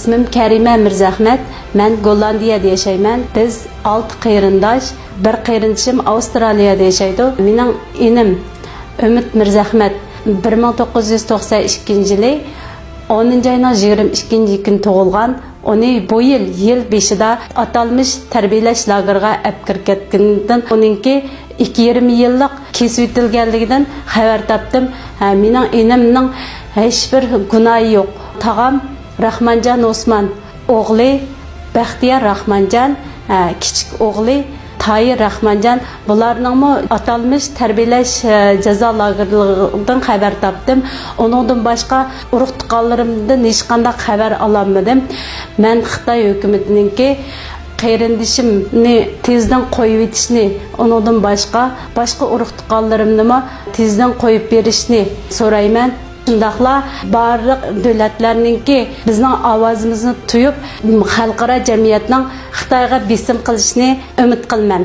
İsmim Kerime Mirzahmet. Ben Gollandiyada yaşayman. Biz 6 qeyrindosh, bir qeyrindoshim Avstraliyada yaşaydı. Mening inim Ümit Mirzahmet 1992 yılı 10. ayının 22. gün tug'ilgan. Onu bu yıl başında atalmış terbiyeleş lagerga ep kirketkinden onunki 2-20 yıllık kesip ötilganligidan xabar tapdım. Mening inimning hech bir günahı yok. Tağam Rahmancan Osman, oğlu Baxtiyor Rahmancan, küçük oğlu Tahir Rahmancan, bularning atalmış terbiyeleş ceza lagerligidan xabar tapdım. Onundan başka urug' tuqqanlarimdan hech qanday xabar olmadim. Men Xitoy hukumatiningki qayrindishimni tezdan qo'yib etishni, onundan başka urug' tuqqanlarimni tezdan qo'yib berishni so'rayman. Shundaqla barliq davlatlarningki bizning ovozimizni tuyib xalqaro jamiyatning Xitoyga besim qilishni umid qilaman.